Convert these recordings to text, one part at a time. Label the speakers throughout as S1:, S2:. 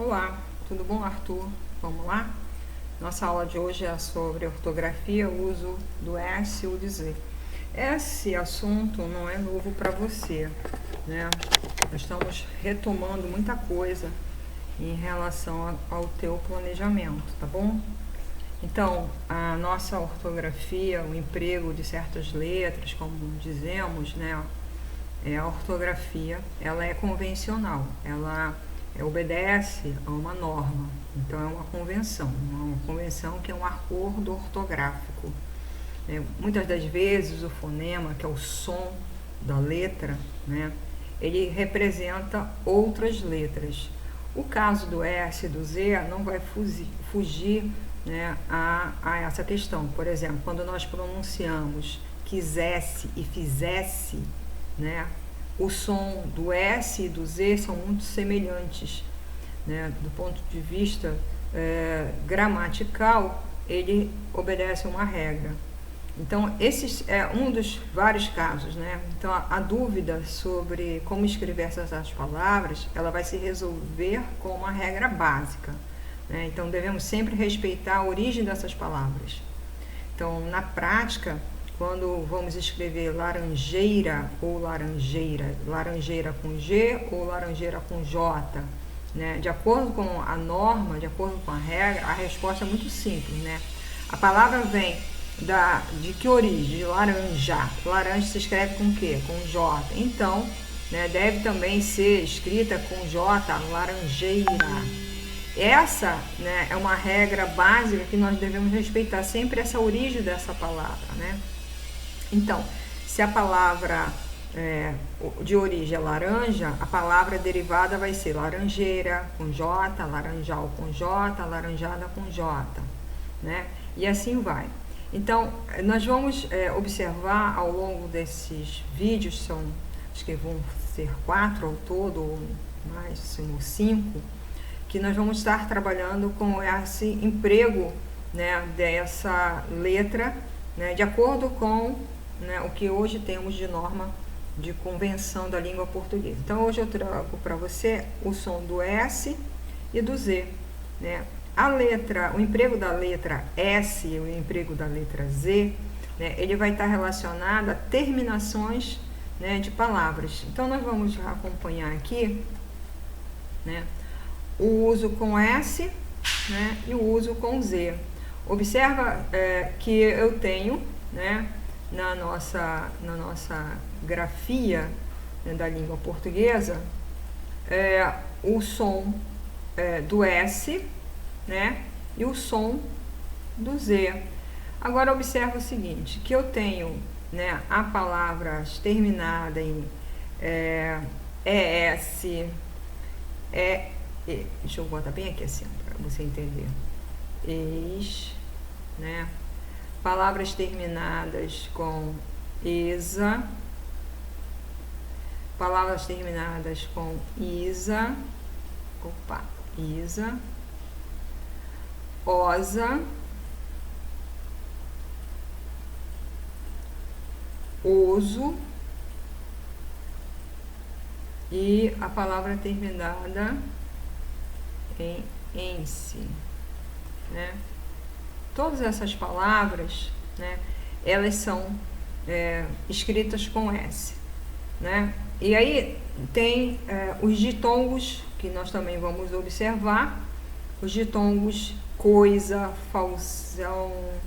S1: Olá, tudo bom, Arthur? Vamos lá? Nossa aula de hoje é sobre ortografia, uso do S e o de Z. Esse assunto não é novo para você, né? Nós estamos retomando muita coisa em relação ao teu planejamento, tá bom? Então, a nossa ortografia, o emprego de certas letras, como dizemos, né? A ortografia, ela é convencional, ela obedece a uma norma, então é uma convenção que é um acordo ortográfico. Muitas das vezes o fonema, que é o som da letra, né, ele representa outras letras. O caso do S e do Z não vai fugir, né, a essa questão. Por exemplo, quando nós pronunciamos quisesse e fizesse, né, o som do S e do Z são muito semelhantes, né, do ponto de vista gramatical, ele obedece uma regra. Então, esse é um dos vários casos, né? Então, a dúvida sobre como escrever essas palavras, ela vai se resolver com uma regra básica, né? Então, devemos sempre respeitar a origem dessas palavras. Então, na prática, quando vamos escrever laranjeira ou laranjeira, laranjeira com G ou laranjeira com J, né? De acordo com a norma, de acordo com a regra, a resposta é muito simples, né? A palavra vem de que origem? De laranja. Laranja se escreve com o quê? Com J. Então, né, deve também ser escrita com J, laranjeira. Essa, né, é uma regra básica que nós devemos respeitar sempre essa origem dessa palavra, né? Então, se a palavra de origem é laranja, a palavra derivada vai ser laranjeira com J, laranjal com J, laranjada com J, né? E assim vai. Então, nós vamos observar ao longo desses vídeos, acho que vão ser 4 ao todo, ou máximo 5, que nós vamos estar trabalhando com esse emprego, né, dessa letra, né, de acordo com, né, o que hoje temos de norma de convenção da língua portuguesa. Então, hoje eu trago para você o som do S e do Z, né? O emprego da letra S e o emprego da letra Z, né, ele vai estar relacionado a terminações, né, de palavras. Então, nós vamos acompanhar aqui, né, o uso com S, né, e o uso com Z. Observa que eu tenho, né, na nossa grafia, né, da língua portuguesa, o som do S, né, e o som do Z. Agora observa o seguinte, que eu tenho, né, a palavras terminada em ES, deixa eu botar bem aqui assim, para você entender. Né? Palavras terminadas com ESA, palavras terminadas com ISA, OSA, OSO e a palavra terminada em ENSE, né? Todas essas palavras, né, elas são escritas com S, né? E aí tem os ditongos, que nós também vamos observar, os ditongos coisa,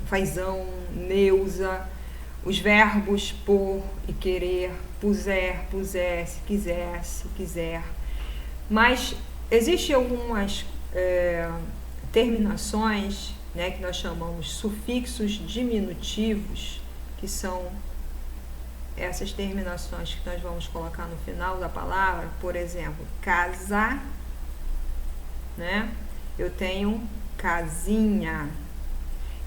S1: fazão, neusa, os verbos por e querer, puser, pusesse, quisesse, quiser. Mas existem algumas terminações, né, que nós chamamos sufixos diminutivos, que são essas terminações que nós vamos colocar no final da palavra. Por exemplo, casa, né? Eu tenho casinha.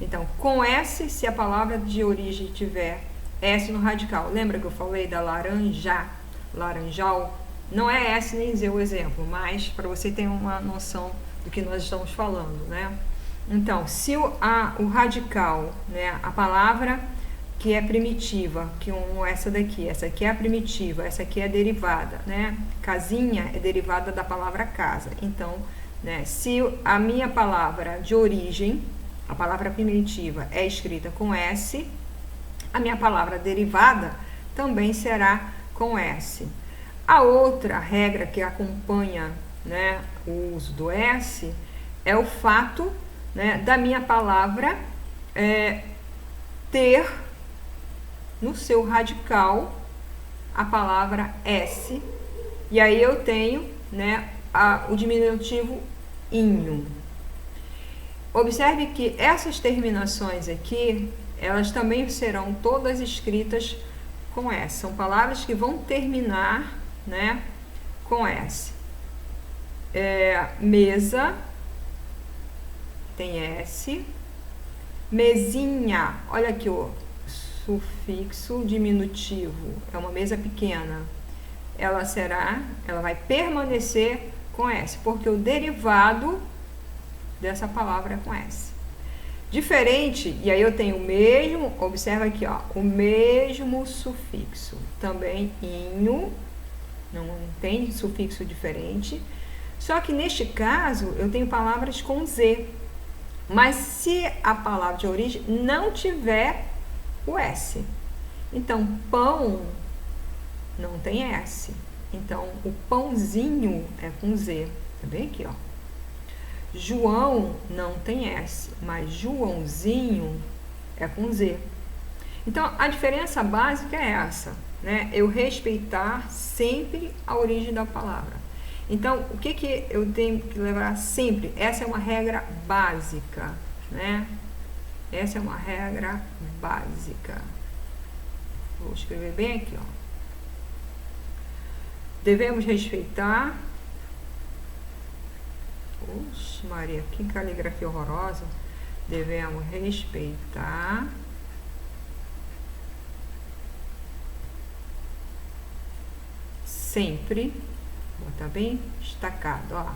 S1: Então, com S, se a palavra de origem tiver S no radical, lembra que eu falei da laranja, laranjal? Não é S nem Z o exemplo, mas para você ter uma noção do que nós estamos falando, né? Então, se o radical, né, a palavra que é primitiva, essa aqui é a primitiva, essa aqui é a derivada, né? Casinha é derivada da palavra casa. Então, né? Se a minha palavra de origem, a palavra primitiva, é escrita com S, a minha palavra derivada também será com S. A outra regra que acompanha, né, o uso do S é o fato, né, da minha palavra ter no seu radical a palavra S, e aí eu tenho, né, o diminutivo inho. Observe que essas terminações aqui, elas também serão todas escritas com S. São palavras que vão terminar, né, com S. Mesa tem S. Mesinha, olha aqui o sufixo diminutivo, é uma mesa pequena. Ela vai permanecer com S, porque o derivado dessa palavra é com S. Diferente, e aí eu tenho o mesmo, observa aqui, ó, o mesmo sufixo, também inho, não tem sufixo diferente, só que neste caso eu tenho palavras com Z, mas se a palavra de origem não tiver o S, então pão não tem S, então o pãozinho é com Z, tá bem aqui, ó. João não tem S, mas Joãozinho é com Z. Então, a diferença básica é essa, né? Eu respeitar sempre a origem da palavra. Então, o que eu tenho que levar sempre? Essa é uma regra básica, né? Essa é uma regra básica. Vou escrever bem aqui, ó. Devemos respeitar... Oxe, Maria, que caligrafia horrorosa. Devemos respeitar sempre, botar bem destacado, ó,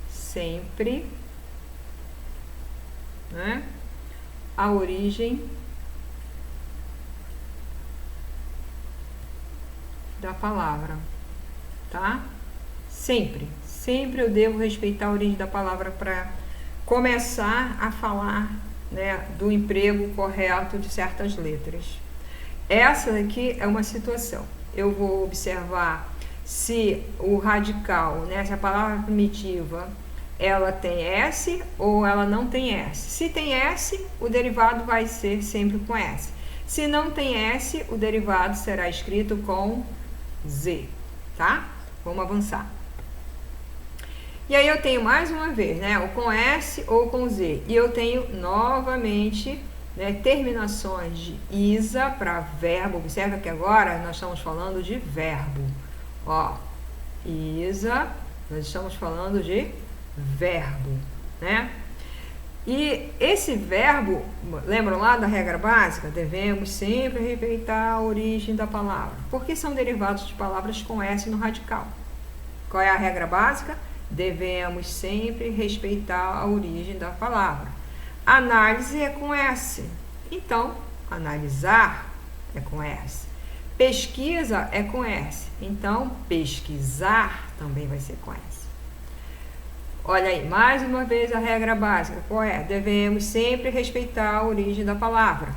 S1: sempre, né, a origem da palavra, tá? Sempre eu devo respeitar a origem da palavra para começar a falar, né, do emprego correto de certas letras. Essa aqui é uma situação. Eu vou observar se o radical, né, se a palavra primitiva, ela tem S ou ela não tem S. Se tem S, o derivado vai ser sempre com S. Se não tem S, o derivado será escrito com Z, tá? Vamos avançar. E aí eu tenho mais uma vez, né, ou com S ou com Z. E eu tenho novamente, né, terminações de isa para verbo. Observa que agora nós estamos falando de verbo. Ó, isa, nós estamos falando de verbo, né? E esse verbo, lembram lá da regra básica? Devemos sempre respeitar a origem da palavra, porque são derivados de palavras com S no radical. Qual é a regra básica? Devemos sempre respeitar a origem da palavra. Análise é com S, então analisar é com S. Pesquisa é com S, então pesquisar também vai ser com S. Olha aí, mais uma vez a regra básica, qual é? Devemos sempre respeitar a origem da palavra,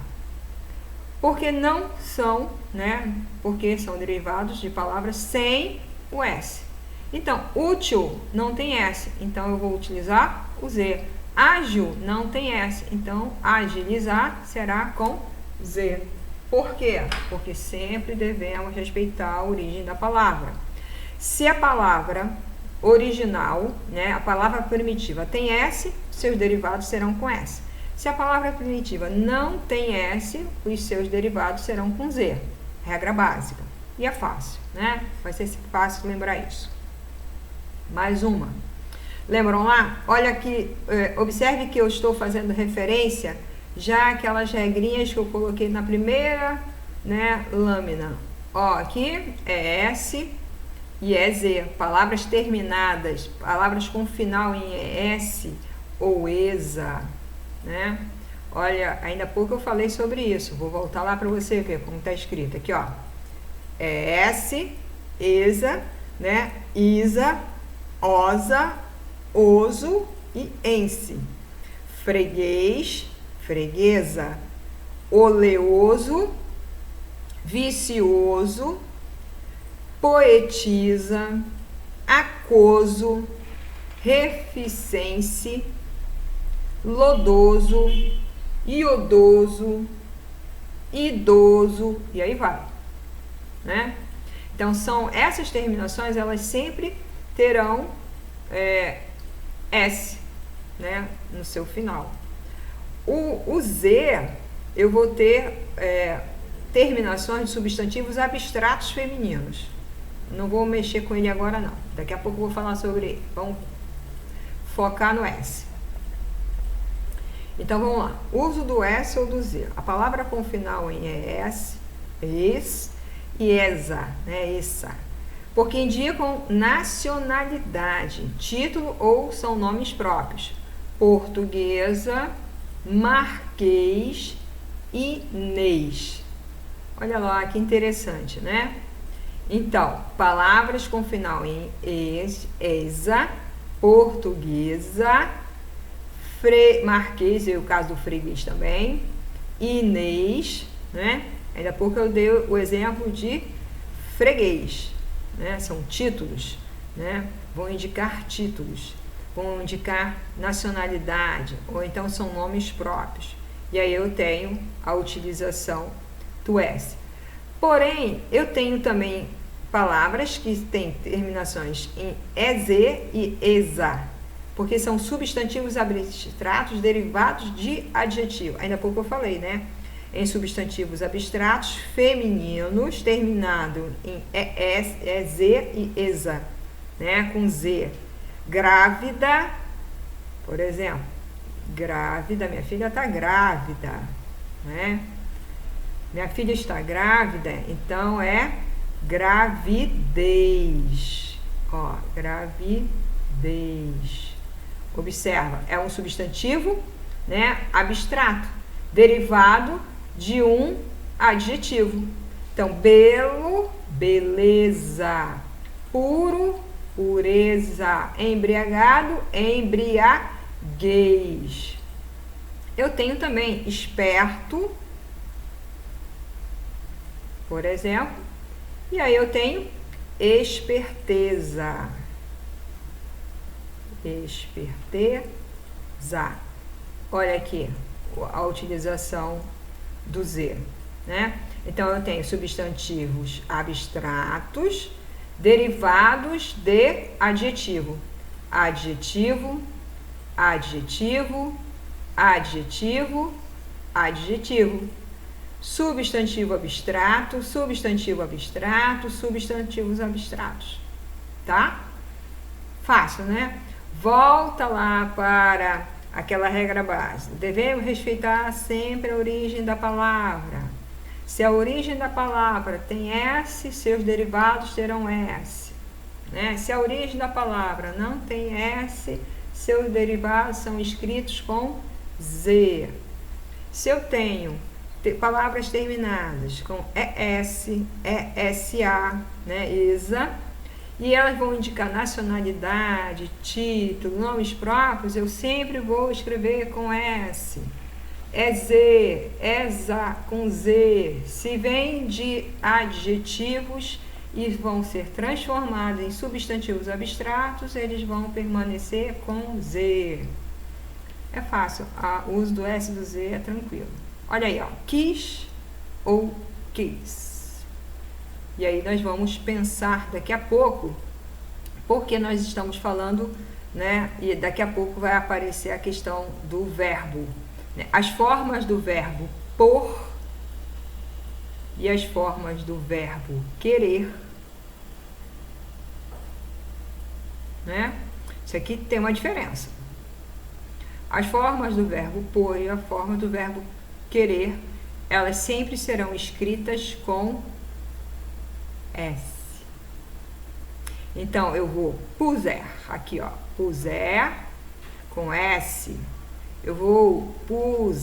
S1: porque não são, né? Porque são derivados de palavras sem o S. Então, útil não tem S, então eu vou utilizar o Z. Ágil não tem S, então agilizar será com Z. Por quê? Porque sempre devemos respeitar a origem da palavra. Se a palavra original, né, a palavra primitiva tem S, seus derivados serão com S. Se a palavra primitiva não tem S, os seus derivados serão com Z. Regra básica. E é fácil, né? Vai ser fácil lembrar isso. Mais uma. Lembram lá? Olha aqui, observe que eu estou fazendo referência já aquelas regrinhas que eu coloquei na primeira, né, lâmina. Ó, aqui é S e é Z. Palavras terminadas, palavras com final em S ou ESA, né? Olha, ainda há pouco eu falei sobre isso. Vou voltar lá para você ver como está escrito aqui, ó. É S, ESA, né? ISA, OSA, oso e ense. Freguês, freguesa, oleoso, vicioso, poetisa, aquoso, reficência, lodoso, iodoso, idoso, e aí vai, né? Então, são essas terminações, elas sempre terão S, né, no seu final. O Z, eu vou ter terminações de substantivos abstratos femininos. Não vou mexer com ele agora, não. Daqui a pouco eu vou falar sobre ele. Vamos focar no S. Então, vamos lá. Uso do S ou do Z. A palavra com final em ES, ES e ESA, né? ESA. Porque indicam nacionalidade, título ou são nomes próprios. Portuguesa, Marquês, Inês. Olha lá que interessante, né? Então, palavras com final em ESA, portuguesa, Marquês, e o caso do freguês também, Inês, né? Ainda há pouco eu dei o exemplo de freguês, né? São títulos, né? Vão indicar títulos, vão indicar nacionalidade, ou então são nomes próprios. E aí eu tenho a utilização do S. Porém, eu tenho também palavras que têm terminações em EZ e ESA, porque são substantivos abstratos derivados de adjetivo. Ainda há pouco eu falei, né? Em substantivos abstratos femininos, terminado em ES, EZ e ESA, né? Com Z. Grávida, por exemplo, grávida, minha filha está grávida, né? Minha filha está grávida, então é gravidez. Ó, gravidez. Observa, é um substantivo, né, abstrato, derivado de um adjetivo. Então, belo, beleza. Puro, pureza. Embriagado, embriaguez. Eu tenho também esperto, por exemplo, e aí eu tenho esperteza. Esperteza. Olha aqui a utilização do Z, né? Então eu tenho substantivos abstratos derivados de adjetivo. Adjetivo, adjetivo, adjetivo, adjetivo. Substantivo abstrato, substantivo abstrato, substantivos abstratos. Tá? Fácil, né? Volta lá para aquela regra básica. Devemos respeitar sempre a origem da palavra. Se a origem da palavra tem S, seus derivados terão S. Né? Se a origem da palavra não tem S, seus derivados são escritos com Z. Se eu tenho palavras terminadas com ES, ESA, né, ESA, e elas vão indicar nacionalidade, título, nomes próprios, eu sempre vou escrever com S. É Z, ESA com Z. Se vem de adjetivos e vão ser transformados em substantivos abstratos, eles vão permanecer com Z. É fácil, o uso do S e do Z é tranquilo. Olha aí, ó, quis ou quis. E aí nós vamos pensar daqui a pouco, porque nós estamos falando, né? E daqui a pouco vai aparecer a questão do verbo, né? As formas do verbo por e as formas do verbo querer, né? Isso aqui tem uma diferença. As formas do verbo por e a forma do verbo querer, elas sempre serão escritas com S. Então, eu vou puser, aqui ó, puser com S. Eu vou pusesse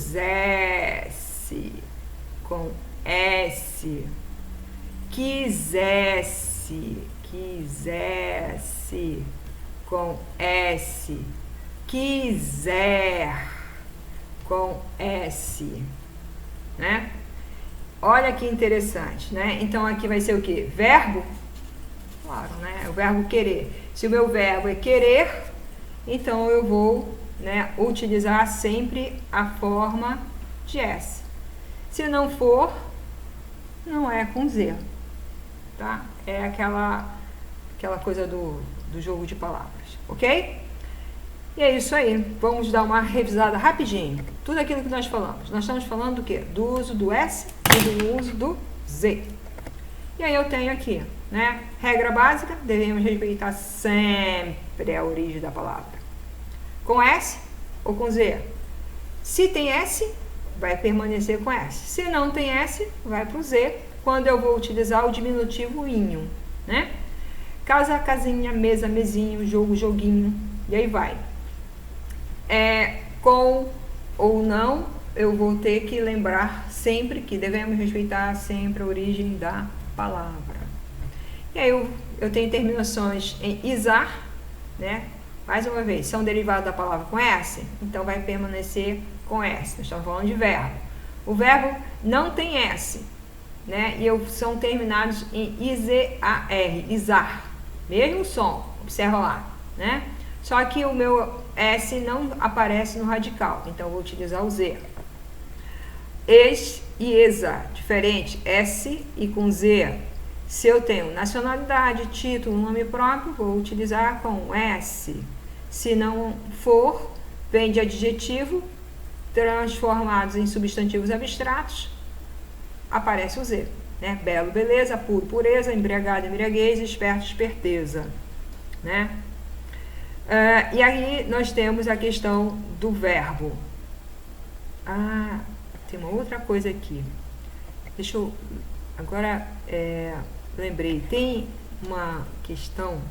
S1: com S. Quisesse, quisesse com S. Quiser, com S, né? Olha que interessante, né? Então, aqui vai ser o quê? Verbo? Claro, né? O verbo querer. Se o meu verbo é querer, então eu vou, né, utilizar sempre a forma de S. Se não for, não é com Z, tá? É aquela coisa do jogo de palavras, ok? E é isso aí. Vamos dar uma revisada rapidinho. Tudo aquilo que nós falamos. Nós estamos falando do quê? Do uso do S e do uso do Z. E aí eu tenho aqui, né? Regra básica, devemos respeitar sempre a origem da palavra. Com S ou com Z? Se tem S, vai permanecer com S. Se não tem S, vai para o Z, quando eu vou utilizar o diminutivo inho, né? Casa, casinha, mesa, mesinho, jogo, joguinho, e aí vai. Com ou não, eu vou ter que lembrar sempre que devemos respeitar sempre a origem da palavra. E aí eu tenho terminações em isar, né? Mais uma vez, são derivados da palavra com S, então vai permanecer com S. Nós estamos falando de verbo. O verbo não tem S, né? E são terminados em IZAR, isar. Mesmo som, observa lá, né? Só que o meu S não aparece no radical, então eu vou utilizar o Z. Ex e exa, diferente, S e com Z. Se eu tenho nacionalidade, título, nome próprio, vou utilizar com S. Se não for, vem de adjetivo, transformados em substantivos abstratos, aparece o Z, né? Belo, beleza, puro, pureza, embriagado, embriaguez, esperto, esperteza, né? E aí nós temos a questão do verbo. Tem uma outra coisa aqui. Deixa eu... Agora, lembrei, tem uma questão,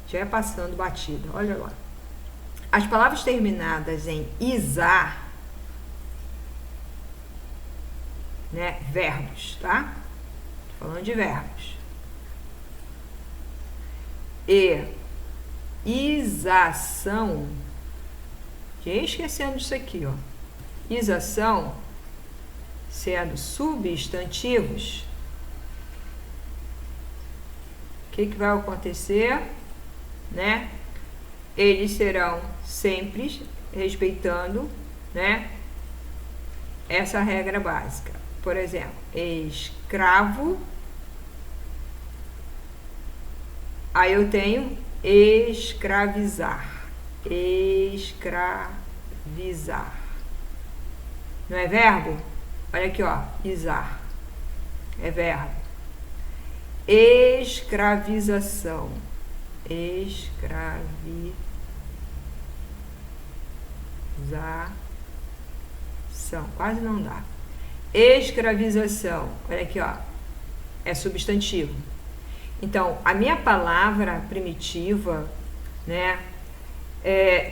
S1: já é passando batida, olha lá. As palavras terminadas em isar, né, verbos, tá? Tô falando de verbos. E isação, já esquecendo disso aqui, ó. Isação, sendo substantivos, o que vai acontecer, né? Eles serão sempre respeitando, né, essa regra básica. Por exemplo, escravo, aí eu tenho escravizar, escravizar. Não é verbo? Olha aqui, ó, isar. É verbo. Escravização. Escravização. Quase não dá. Escravização. Olha aqui, ó. É substantivo. Então, a minha palavra primitiva, né?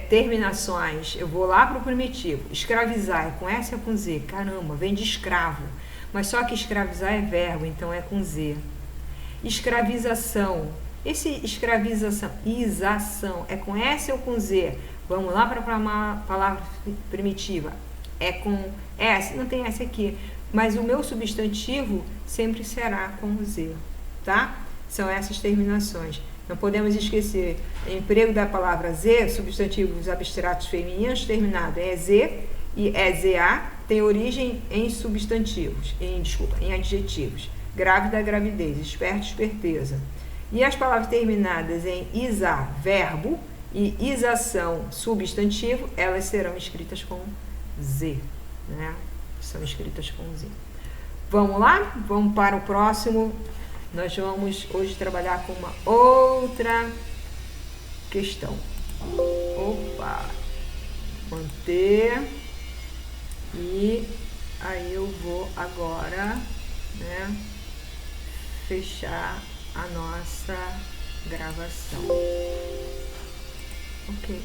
S1: Terminações, eu vou lá para o primitivo. Escravizar é com S ou com Z? Caramba, vem de escravo. Mas só que escravizar é verbo, então é com Z. Escravização. Esse escravização, isação, é com S ou com Z? Vamos lá para a palavra primitiva. É com S, não tem S aqui. Mas o meu substantivo sempre será com Z, tá? São essas terminações. Não podemos esquecer, emprego da palavra Z, substantivos abstratos femininos, terminado em EZ e EZA, tem origem em substantivos, em adjetivos. Grávida, gravidez, esperto, esperteza. E as palavras terminadas em isa, verbo, e isação, substantivo, elas serão escritas com Z, né? São escritas com Z. Vamos lá? Vamos para o próximo. Nós vamos hoje trabalhar com uma outra questão. Opa! Manter. E aí eu vou agora, né, fechar a nossa gravação. Ok.